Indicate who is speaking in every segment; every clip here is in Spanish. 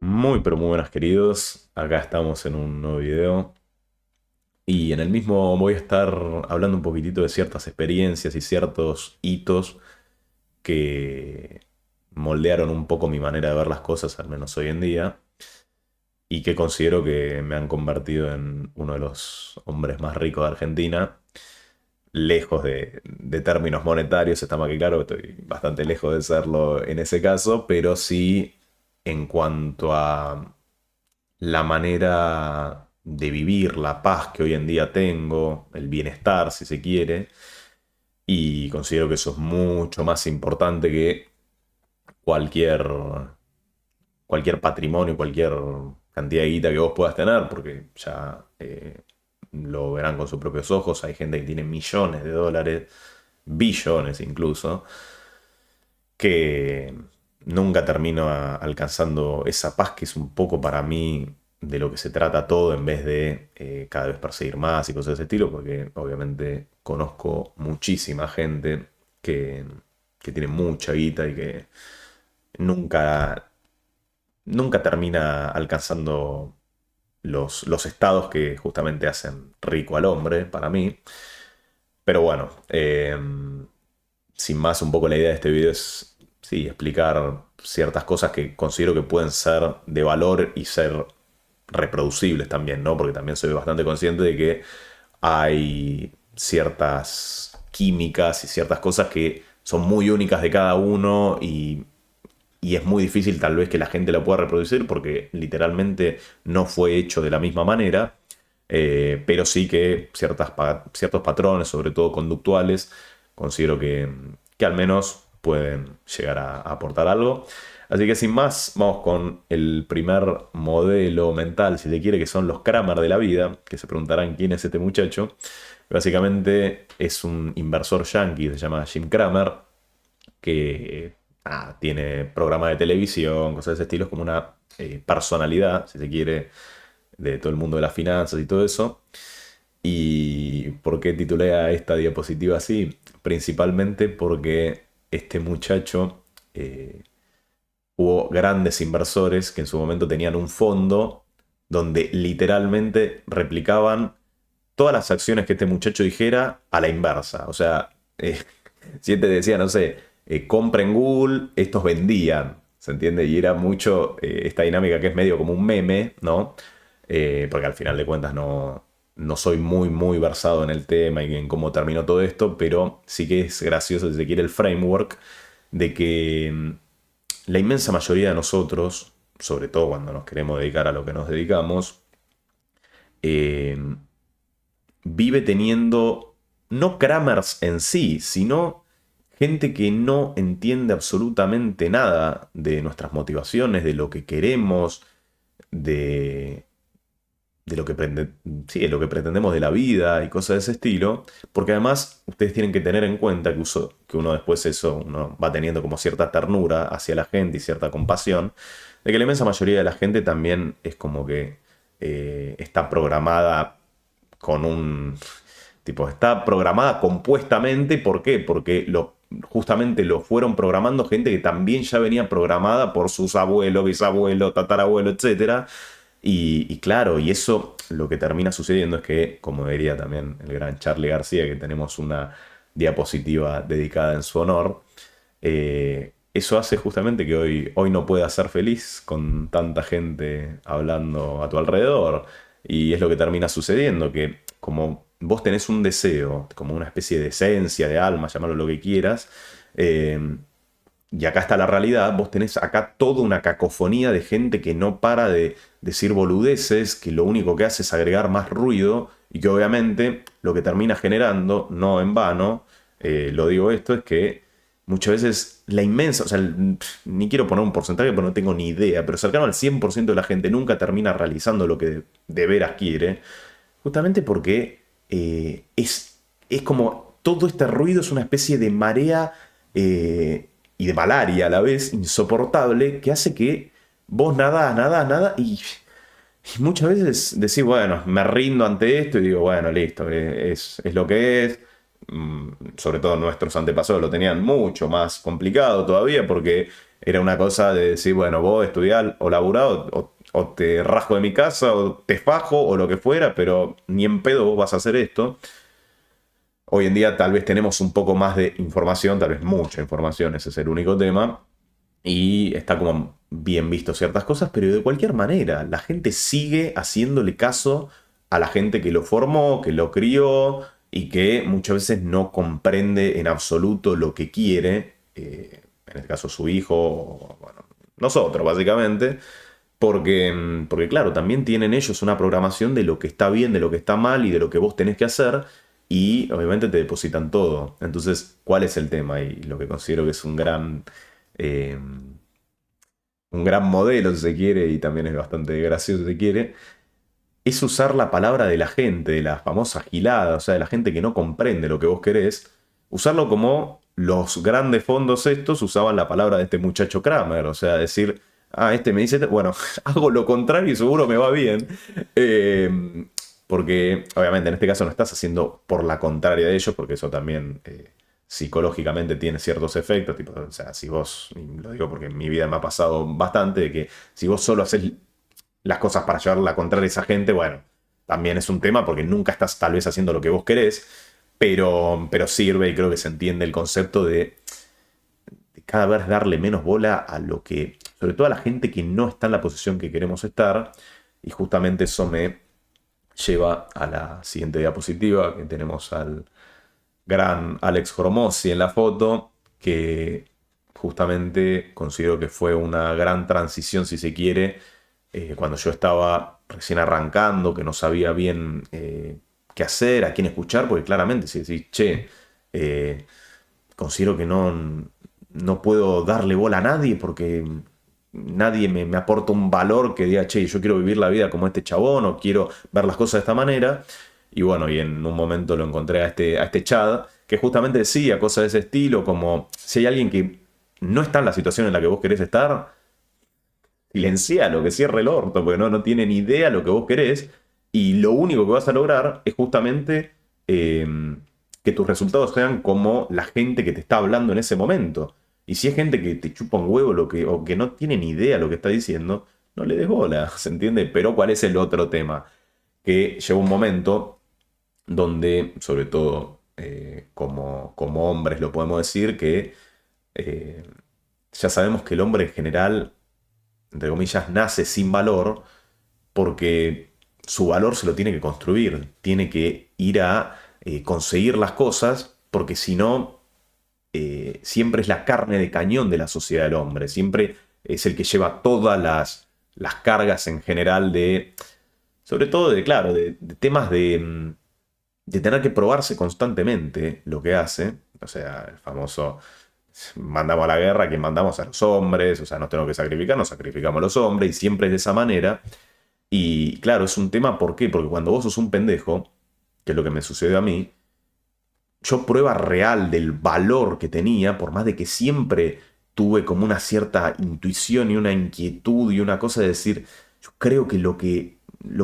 Speaker 1: Muy, pero muy buenas queridos. Acá estamos en un nuevo video. Y en el mismo voy a estar hablando un poquitito de ciertas experiencias y ciertos hitos que moldearon un poco mi manera de ver las cosas, al menos hoy en día, y que considero que me han convertido en uno de los hombres más ricos de Argentina. Lejos de términos monetarios, está más que claro, estoy bastante lejos de serlo en ese caso, pero sí en cuanto a la manera de vivir, la paz que hoy en día tengo, el bienestar, si se quiere, y considero que eso es mucho más importante que cualquier, cualquier patrimonio, cualquier cantidad de guita que vos puedas tener, porque ya lo verán con sus propios ojos, hay gente que tiene millones de dólares, billones incluso, que nunca termino alcanzando esa paz que es un poco para mí de lo que se trata todo en vez de cada vez perseguir más y cosas de ese estilo, porque obviamente conozco muchísima gente que, que tiene mucha guita y que nunca, nunca termina alcanzando los estados que justamente hacen rico al hombre, para mí. Pero bueno, sin más, un poco la idea de este video es, sí, explicar ciertas cosas que considero que pueden ser de valor y ser reproducibles también, ¿no? Porque también soy bastante consciente de que hay ciertas químicas y ciertas cosas que son muy únicas de cada uno y es muy difícil tal vez que la gente lo pueda reproducir porque literalmente no fue hecho de la misma manera, pero sí que ciertos patrones, sobre todo conductuales, considero que al menos pueden llegar a aportar algo. Así que sin más, vamos con el primer modelo mental, si se quiere, que son los Kramer de la vida, que se preguntarán quién es este muchacho. Básicamente es un inversor yankee, se llama Jim Cramer, que tiene programa de televisión, cosas de ese estilo, es como una personalidad, si se quiere, de todo el mundo de las finanzas y todo eso. ¿Y por qué titulé a esta diapositiva así? Principalmente porque este muchacho, hubo grandes inversores que en su momento tenían un fondo donde literalmente replicaban todas las acciones que este muchacho dijera a la inversa. O sea, si él te decía, no sé, compra en Google, estos vendían, ¿se entiende? Y era mucho esta dinámica que es medio como un meme, ¿no? Porque al final de cuentas no soy muy versado en el tema y en cómo terminó todo esto, pero sí que es gracioso, si se quiere, el framework de que la inmensa mayoría de nosotros, sobre todo cuando nos queremos dedicar a lo que nos dedicamos, eh, vive teniendo no Kramers en sí, sino gente que no entiende absolutamente nada de nuestras motivaciones, de lo que queremos, de, de lo que, sí, de lo que pretendemos de la vida y cosas de ese estilo, porque además ustedes tienen que tener en cuenta que uno después eso, uno va teniendo como cierta ternura hacia la gente y cierta compasión, de que la inmensa mayoría de la gente también es como que está programada con un... Tipo, está programada compuestamente. ¿Por qué? Porque justamente lo fueron programando gente que también ya venía programada por sus abuelos, bisabuelos, tatarabuelos, etcétera. Y claro, y eso lo que termina sucediendo es que, como diría también el gran Charlie García, que tenemos una diapositiva dedicada en su honor, eso hace justamente que hoy no puedas ser feliz con tanta gente hablando a tu alrededor. Y es lo que termina sucediendo, que como vos tenés un deseo, como una especie de esencia, de alma, llamarlo lo que quieras, y acá está la realidad, vos tenés acá toda una cacofonía de gente que no para de decir boludeces, que lo único que hace es agregar más ruido y que obviamente lo que termina generando, no en vano, lo digo esto, es que muchas veces la inmensa, o sea, ni quiero poner un porcentaje porque no tengo ni idea, pero cercano al 100% de la gente nunca termina realizando lo que de veras quiere, justamente porque es como todo este ruido es una especie de marea y de malaria a la vez insoportable que hace que vos nada y muchas veces decís, bueno, me rindo ante esto y digo, bueno, listo, es lo que es. Sobre todo nuestros antepasados lo tenían mucho más complicado todavía porque era una cosa de decir, bueno, vos estudiar o laburá o te rajo de mi casa o te fajo o lo que fuera, pero ni en pedo vos vas a hacer esto. Hoy en día tal vez tenemos un poco más de información, tal vez mucha información, ese es el único tema. Y está como bien visto ciertas cosas, pero de cualquier manera, la gente sigue haciéndole caso a la gente que lo formó, que lo crió y que muchas veces no comprende en absoluto lo que quiere, en este caso su hijo, o, bueno, nosotros básicamente, porque claro, también tienen ellos una programación de lo que está bien, de lo que está mal y de lo que vos tenés que hacer. Y obviamente te depositan todo. Entonces, ¿cuál es el tema? Y lo que considero que es eh, un gran modelo, si se quiere, y también es bastante gracioso, si se quiere, es usar la palabra de la gente, de la famosa gilada, o sea, de la gente que no comprende lo que vos querés, usarlo como los grandes fondos estos usaban la palabra de este muchacho Kramer, o sea, decir, este me dice, bueno, hago lo contrario y seguro me va bien. Porque obviamente en este caso no estás haciendo por la contraria de ellos, porque eso también psicológicamente tiene ciertos efectos, tipo, o sea, si vos, y lo digo porque en mi vida me ha pasado bastante, de que si vos solo haces las cosas para llevar la contraria a esa gente, bueno, también es un tema porque nunca estás tal vez haciendo lo que vos querés, pero sirve y creo que se entiende el concepto de cada vez darle menos bola a lo que, sobre todo a la gente que no está en la posición que queremos estar, y justamente eso me lleva a la siguiente diapositiva, que tenemos al gran Alex Hormozzi en la foto, que justamente considero que fue una gran transición, si se quiere, cuando yo estaba recién arrancando, que no sabía bien qué hacer, a quién escuchar, porque claramente si decís, che, eh, considero que no puedo darle bola a nadie porque nadie me aporta un valor que diga, che, yo quiero vivir la vida como este chabón o quiero ver las cosas de esta manera. Y bueno, y en un momento lo encontré a este Chad, que justamente decía cosas de ese estilo, como si hay alguien que no está en la situación en la que vos querés estar, silencialo, que cierre el orto, porque no tiene ni idea lo que vos querés. Y lo único que vas a lograr es justamente que tus resultados sean como la gente que te está hablando en ese momento. Y si es gente que te chupa un huevo o que no tiene ni idea lo que está diciendo, no le des bola, ¿se entiende? Pero ¿cuál es el otro tema? Que llega un momento donde, sobre todo como hombres lo podemos decir, que eh, ya sabemos que el hombre en general, entre comillas, nace sin valor porque su valor se lo tiene que construir, tiene que ir a conseguir las cosas, porque si no, siempre es la carne de cañón de la sociedad del hombre, siempre es el que lleva todas las cargas en general sobre todo claro, de temas de tener que probarse constantemente lo que hace, o sea, el famoso mandamos a la guerra, que mandamos a los hombres, o sea, nos tenemos que sacrificar, nos sacrificamos a los hombres, y siempre es de esa manera. Y claro, es un tema, ¿por qué? Porque cuando vos sos un pendejo, que es lo que me sucedió a mí, yo prueba real del valor que tenía, por más de que siempre tuve como una cierta intuición y una inquietud y una cosa de decir, yo creo que lo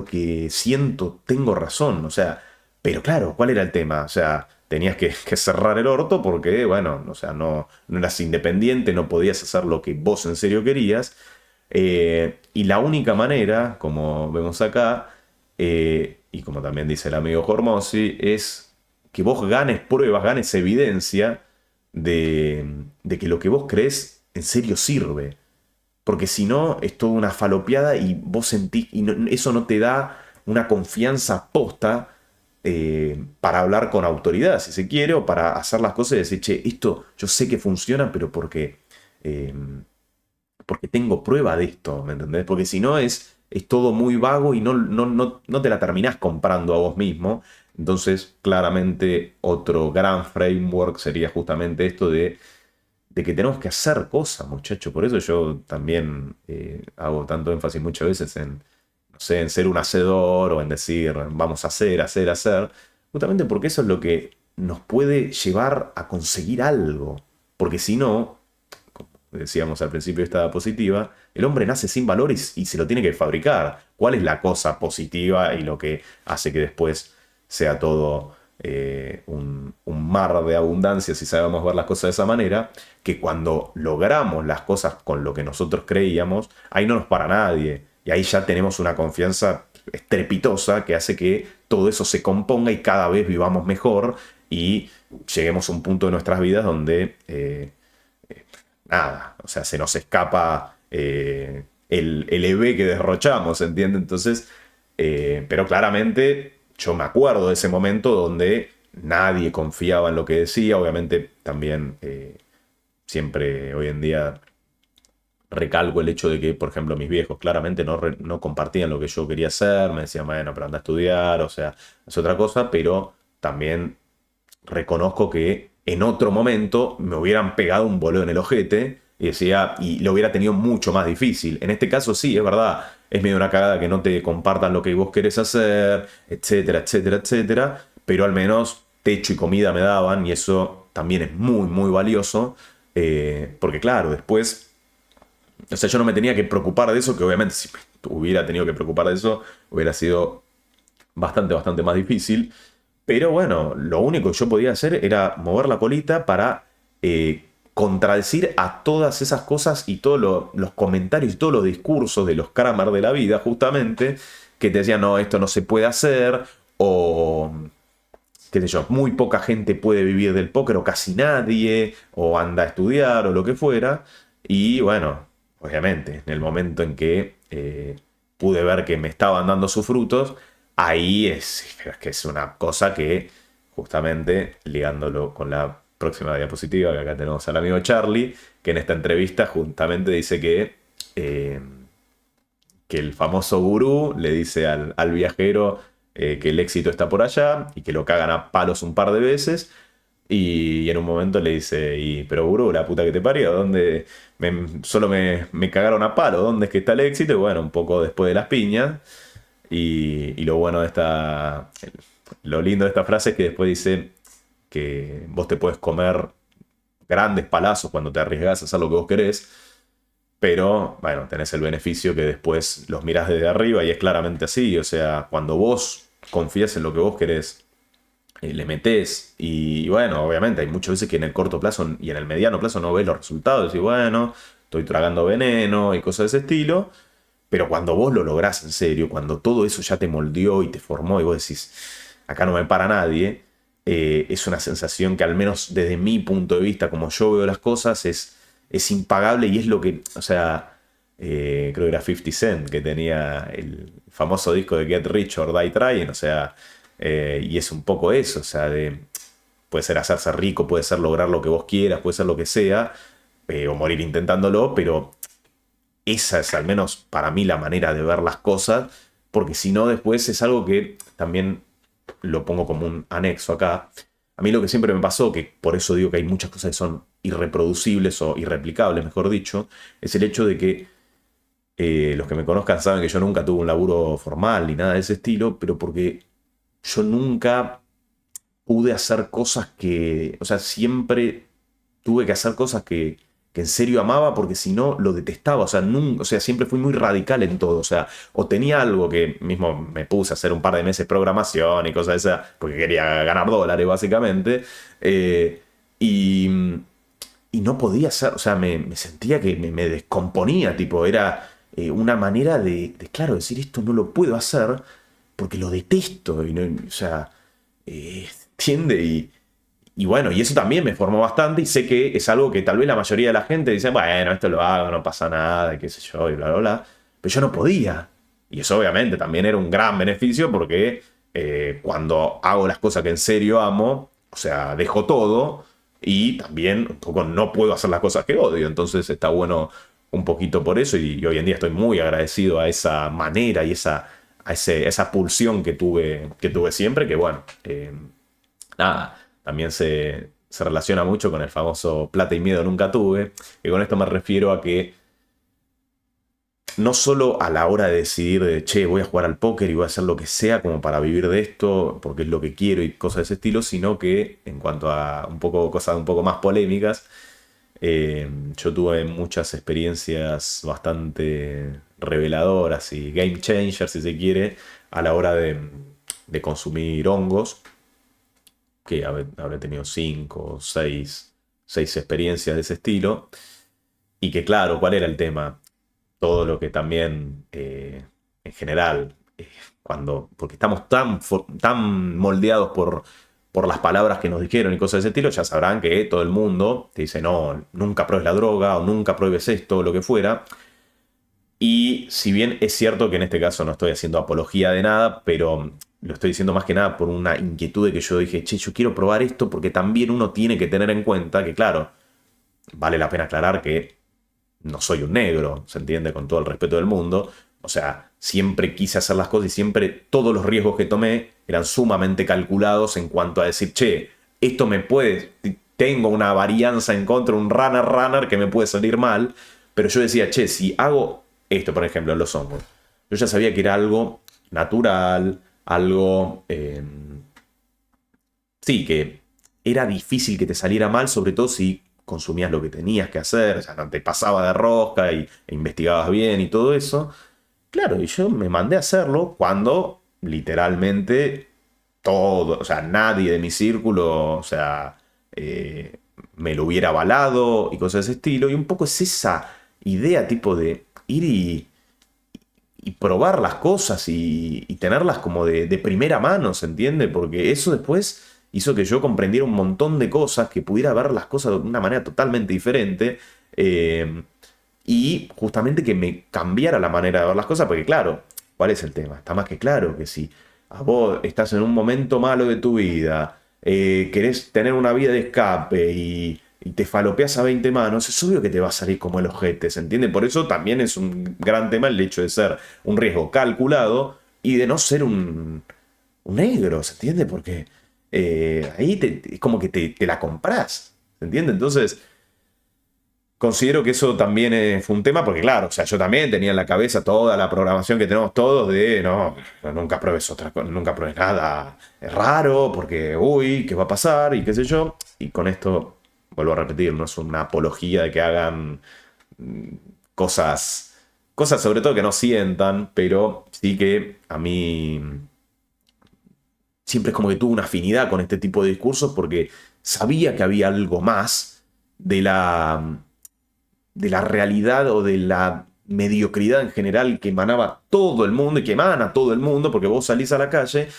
Speaker 1: que siento tengo razón, o sea, pero claro, ¿cuál era el tema? O sea, tenías que cerrar el orto porque, bueno, o sea, no eras independiente, no podías hacer lo que vos en serio querías. Y la única manera, como vemos acá, y como también dice el amigo Hormozzi, es que vos ganes pruebas, ganes evidencia de que lo que vos crees en serio sirve. Porque si no, es toda una falopeada y vos sentís, y eso no te da una confianza posta para hablar con autoridad, si se quiere, o para hacer las cosas y decir, che, esto yo sé que funciona, pero eh, porque tengo prueba de esto, ¿me entendés? Porque si no es todo muy vago y no te la terminás comprando a vos mismo. Entonces, claramente, otro gran framework sería justamente esto de que tenemos que hacer cosas, muchachos. Por eso yo también hago tanto énfasis muchas veces en, no sé, en ser un hacedor o en decir, vamos a hacer, hacer, hacer. Justamente porque eso es lo que nos puede llevar a conseguir algo. Porque si no, decíamos al principio de esta diapositiva, el hombre nace sin valor y se lo tiene que fabricar. ¿Cuál es la cosa positiva y lo que hace que después sea todo un mar de abundancia, si sabemos ver las cosas de esa manera? que cuando logramos las cosas con lo que nosotros creíamos, ahí no nos para nadie. Y ahí ya tenemos una confianza estrepitosa que hace que todo eso se componga y cada vez vivamos mejor y lleguemos a un punto de nuestras vidas donde nada, o sea, se nos escapa el EV que derrochamos, ¿entiendes? Entonces, pero claramente yo me acuerdo de ese momento donde nadie confiaba en lo que decía, obviamente también siempre hoy en día recalco el hecho de que, por ejemplo, mis viejos claramente no compartían lo que yo quería hacer, me decían, bueno, pero anda a estudiar, o sea, es otra cosa, pero también reconozco que en otro momento me hubieran pegado un boleo en el ojete y decía, y lo hubiera tenido mucho más difícil. En este caso sí, es verdad, es medio una cagada que no te compartan lo que vos querés hacer, etcétera, etcétera, etcétera, pero al menos techo y comida me daban y eso también es muy, muy valioso, porque claro, después, o sea, yo no me tenía que preocupar de eso, que obviamente si me hubiera tenido que preocupar de eso, hubiera sido bastante, bastante más difícil. Pero bueno, lo único que yo podía hacer era mover la colita para contradecir a todas esas cosas y todos los comentarios y todos los discursos de los Kramer de la vida, justamente, que te decían, no, esto no se puede hacer, o qué sé yo, muy poca gente puede vivir del póker, o casi nadie, o anda a estudiar, o lo que fuera. Y bueno, obviamente, en el momento en que pude ver que me estaban dando sus frutos, ahí es que es una cosa que, justamente, ligándolo con la próxima diapositiva, que acá tenemos al amigo Charlie, que en esta entrevista justamente dice eh, que el famoso gurú le dice al viajero que el éxito está por allá y que lo cagan a palos un par de veces. Y en un momento le dice, pero gurú, la puta que te parió, ¿dónde solo me cagaron a palo? ¿Dónde es que está el éxito? Y bueno, un poco después de las piñas. Y lo bueno de lo lindo de esta frase es que después dice que vos te puedes comer grandes palazos cuando te arriesgás a hacer lo que vos querés, pero bueno, tenés el beneficio que después los mirás desde arriba y es claramente así. O sea, cuando vos confías en lo que vos querés, le metés y bueno, obviamente hay muchas veces que en el corto plazo y en el mediano plazo no ves los resultados y bueno, estoy tragando veneno y cosas de ese estilo. Pero cuando vos lo lográs en serio, cuando todo eso ya te moldeó y te formó y vos decís, acá no me para nadie, es una sensación que al menos desde mi punto de vista, como yo veo las cosas, es impagable y es lo que, o sea, creo que era 50 Cent que tenía el famoso disco de Get Rich or Die Trying, o sea, y es un poco eso, o sea, puede ser hacerse rico, puede ser lograr lo que vos quieras, puede ser lo que sea, o morir intentándolo, pero esa es al menos para mí la manera de ver las cosas, porque si no después es algo que también lo pongo como un anexo acá. A mí lo que siempre me pasó, que por eso digo que hay muchas cosas que son irreproducibles o irreplicables, mejor dicho, es el hecho de que los que me conozcan saben que yo nunca tuve un laburo formal ni nada de ese estilo, pero porque yo nunca pude hacer cosas que, o sea, siempre tuve que hacer cosas que en serio amaba porque si no lo detestaba, o sea, nunca, o sea, siempre fui muy radical en todo, o sea, o tenía algo que mismo me puse a hacer un par de meses programación y cosas de esas, porque quería ganar dólares básicamente, y, y no podía hacer, o sea, me sentía que me descomponía, tipo, era una manera claro, decir esto no lo puedo hacer porque lo detesto, y no, o sea, ¿entiende? Y bueno, y eso también me formó bastante y sé que es algo que tal vez la mayoría de la gente dice, bueno, esto lo hago, no pasa nada, qué sé yo, y bla, bla, bla. Pero yo no podía. Y eso obviamente también era un gran beneficio porque cuando hago las cosas que en serio amo, o sea, dejo todo y también un poco no puedo hacer las cosas que odio. Entonces está bueno un poquito por eso y hoy en día estoy muy agradecido a esa manera y esa pulsión que tuve siempre, que bueno, nada, también se relaciona mucho con el famoso plata y miedo nunca tuve, que con esto me refiero a que no solo a la hora de decidir de, che, voy a jugar al póker y voy a hacer lo que sea como para vivir de esto, porque es lo que quiero y cosas de ese estilo, sino que en cuanto a un poco cosas un poco más polémicas, yo tuve muchas experiencias bastante reveladoras y game changers, si se quiere, a la hora de consumir hongos, que habré tenido 5 o 6 6 experiencias de ese estilo. Y que claro, ¿cuál era el tema? Todo lo que también, en general, porque estamos tan moldeados por las palabras que nos dijeron y cosas de ese estilo, ya sabrán que todo el mundo te dice, no, nunca pruebes la droga o nunca pruebes esto o lo que fuera. Y si bien es cierto que en este caso no estoy haciendo apología de nada, pero lo estoy diciendo más que nada por una inquietud de que yo dije, che, yo quiero probar esto porque también uno tiene que tener en cuenta que, claro, vale la pena aclarar que no soy un negro, ¿se entiende? Con todo el respeto del mundo. O sea, siempre quise hacer las cosas y siempre todos los riesgos que tomé eran sumamente calculados en cuanto a decir, che, esto me puede, tengo una varianza en contra, un runner que me puede salir mal, pero yo decía, che, si hago esto, por ejemplo, en los hongos, yo ya sabía que era algo natural, algo, sí, que era difícil que te saliera mal, sobre todo si consumías lo que tenías que hacer, o sea, no te pasaba de rosca e investigabas bien y todo eso. Claro, y yo me mandé a hacerlo cuando literalmente todo, o sea, nadie de mi círculo, o sea, me lo hubiera avalado y cosas de ese estilo. Y un poco es esa idea tipo de ir y probar las cosas y tenerlas como de primera mano, ¿se entiende? Porque eso después hizo que yo comprendiera un montón de cosas, que pudiera ver las cosas de una manera totalmente diferente. Y justamente que me cambiara la manera de ver las cosas, porque claro, ¿cuál es el tema? Está más que claro que si a vos estás en un momento malo de tu vida, querés tener una vía de escape y te falopeas a 20 manos, es obvio que te va a salir como el ojete, ¿se entiende? Por eso también es un gran tema el hecho de ser un riesgo calculado y de no ser un negro, ¿se entiende? Porque ahí es como que te la comprás, ¿se entiende? Entonces, considero que eso también fue un tema, porque claro, o sea, yo también tenía en la cabeza toda la programación que tenemos todos de, no, nunca pruebes otra cosa, nunca pruebes nada raro, porque, uy, ¿qué va a pasar? Y qué sé yo. Y con esto, vuelvo a repetir, no es una apología de que hagan mm, cosas sobre todo que no sientan, pero sí que a mí siempre es como que tuve una afinidad con este tipo de discursos porque sabía que había algo más de la realidad o de la mediocridad en general que emanaba todo el mundo y que emana todo el mundo, porque vos salís a la calle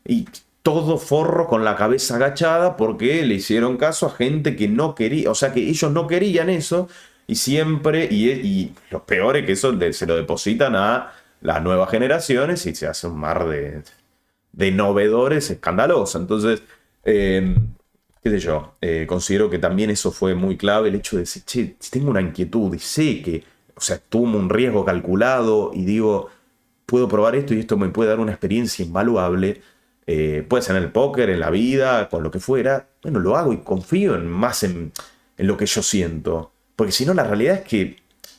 Speaker 1: y todo forro con la cabeza agachada porque le hicieron caso a gente que no quería, o sea que ellos no querían eso y siempre, y lo peor es que eso se lo depositan a las nuevas generaciones y se hace un mar de novedores escandaloso. Entonces, qué sé yo, considero que también eso fue muy clave, el hecho de decir, che, si tengo una inquietud y sé que, o sea, tomo un riesgo calculado y digo, puedo probar esto y esto me puede dar una experiencia invaluable, puede ser en el póker, en la vida, con lo que fuera, bueno, lo hago y confío más en lo que yo siento. Porque si no, la realidad es que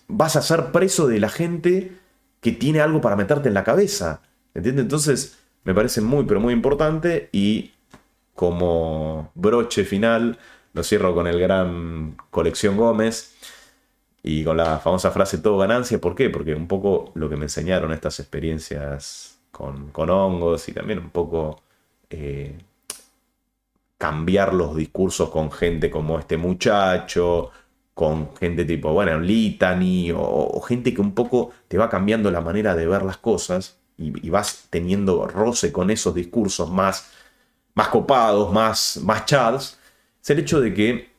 Speaker 1: vas a ser preso de la gente que tiene algo para meterte en la cabeza. ¿Entiendes? Entonces, me parece muy, pero muy importante y como broche final, lo cierro con el gran Colección Gómez y con la famosa frase todo ganancia. ¿Por qué? Porque un poco lo que me enseñaron estas experiencias con hongos y también un poco eh, cambiar los discursos con gente como este muchacho, con gente tipo, bueno, Litany, o gente que un poco te va cambiando la manera de ver las cosas y vas teniendo roce con esos discursos más copados, más chads, es el hecho de que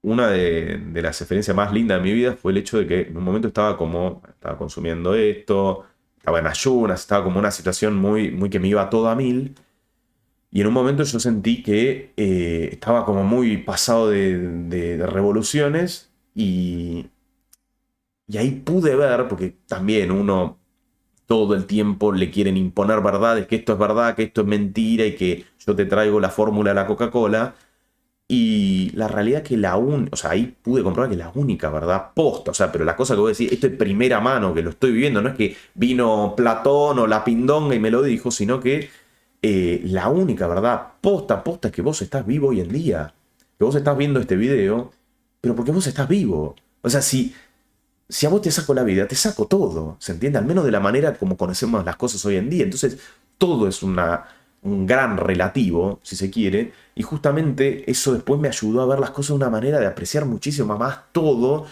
Speaker 1: una de las experiencias más lindas de mi vida fue el hecho de que en un momento estaba consumiendo esto, estaba en ayunas, estaba como una situación muy, muy que me iba todo a mil. Y en un momento yo sentí que estaba como muy pasado de revoluciones y ahí pude ver, porque también uno todo el tiempo le quieren imponer verdades, que esto es verdad, que esto es mentira y que yo te traigo la fórmula de la Coca-Cola. Y la realidad es que o sea, ahí pude comprobar que la única verdad posta, o sea, pero la cosa que voy a decir, esto es primera mano, que lo estoy viviendo, no es que vino Platón o la Pindonga y me lo dijo, sino que la única verdad posta es que vos estás vivo hoy en día, que vos estás viendo este video, pero porque vos estás vivo. O sea, si a vos te saco la vida, te saco todo, ¿se entiende? Al menos de la manera como conocemos las cosas hoy en día. Entonces, todo es un gran relativo, si se quiere, y justamente eso después me ayudó a ver las cosas de una manera de apreciar muchísimo más todo,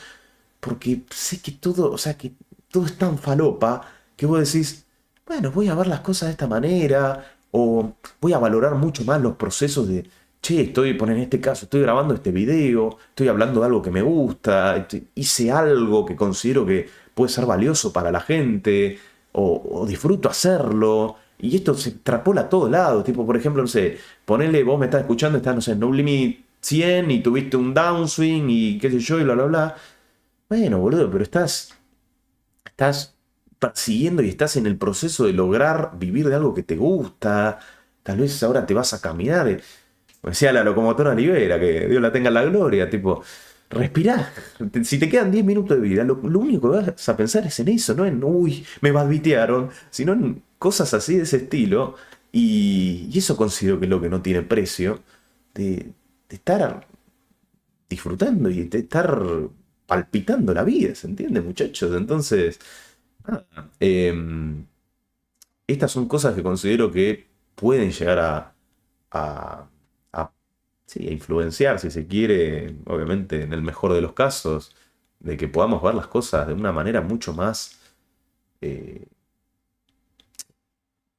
Speaker 1: porque sé que todo, o sea, que todo es tan falopa que vos decís, bueno, voy a ver las cosas de esta manera, o voy a valorar mucho más los procesos de, che, en este caso, estoy grabando este video, estoy hablando de algo que me gusta, hice algo que considero que puede ser valioso para la gente, o disfruto hacerlo. Y esto se extrapola a todos lados. Tipo, por ejemplo, no sé, ponele, vos me estás escuchando, estás, no sé, en No Limit 100 y tuviste un downswing y qué sé yo, y bla, bla, bla. Bueno, boludo, pero estás persiguiendo y estás en el proceso de lograr vivir de algo que te gusta. Tal vez ahora te vas a caminar. Como decía la locomotora Olivera, que Dios la tenga en la gloria, tipo, respirá. Si te quedan 10 minutos de vida, lo único que vas a pensar es en eso, no en, uy, me balbitearon, sino en cosas así de ese estilo. Y eso considero que es lo que no tiene precio, de estar disfrutando y de estar palpitando la vida, ¿se entiende, muchachos? Entonces, nada, estas son cosas que considero que pueden llegar a, a, sí, a influenciar, si se quiere, obviamente en el mejor de los casos, de que podamos ver las cosas de una manera mucho más eh,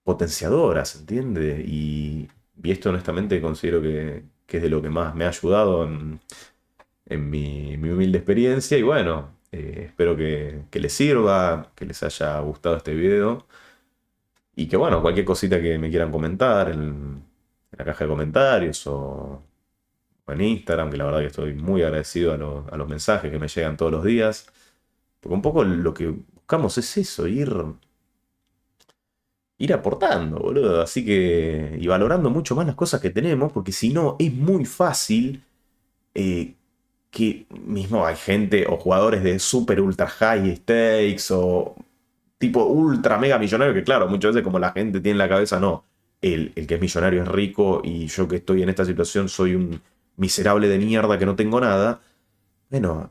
Speaker 1: potenciadora, ¿se entiende? Y esto honestamente considero que es de lo que más me ha ayudado en mi humilde experiencia. Y bueno, espero que les sirva, que les haya gustado este video. Y que bueno, cualquier cosita que me quieran comentar en la caja de comentarios o en Instagram, que la verdad que estoy muy agradecido a los mensajes que me llegan todos los días. Porque un poco lo que buscamos es eso, ir aportando, boludo. Así que, y valorando mucho más las cosas que tenemos, porque si no, es muy fácil eh, que mismo hay gente o jugadores de super ultra high stakes o tipo ultra mega millonario, que claro, muchas veces como la gente tiene en la cabeza, no, el que es millonario es rico y yo que estoy en esta situación soy un miserable de mierda que no tengo nada. Bueno,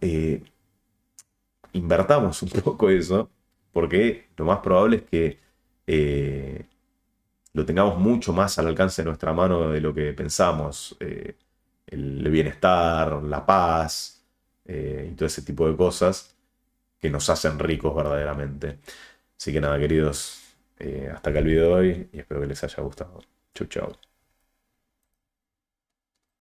Speaker 1: invertamos un poco eso, porque lo más probable es que eh, lo tengamos mucho más al alcance de nuestra mano de lo que pensamos. El bienestar, la paz y todo ese tipo de cosas que nos hacen ricos verdaderamente. Así que nada, queridos, hasta acá el video de hoy y espero que les haya gustado. Chau, chau.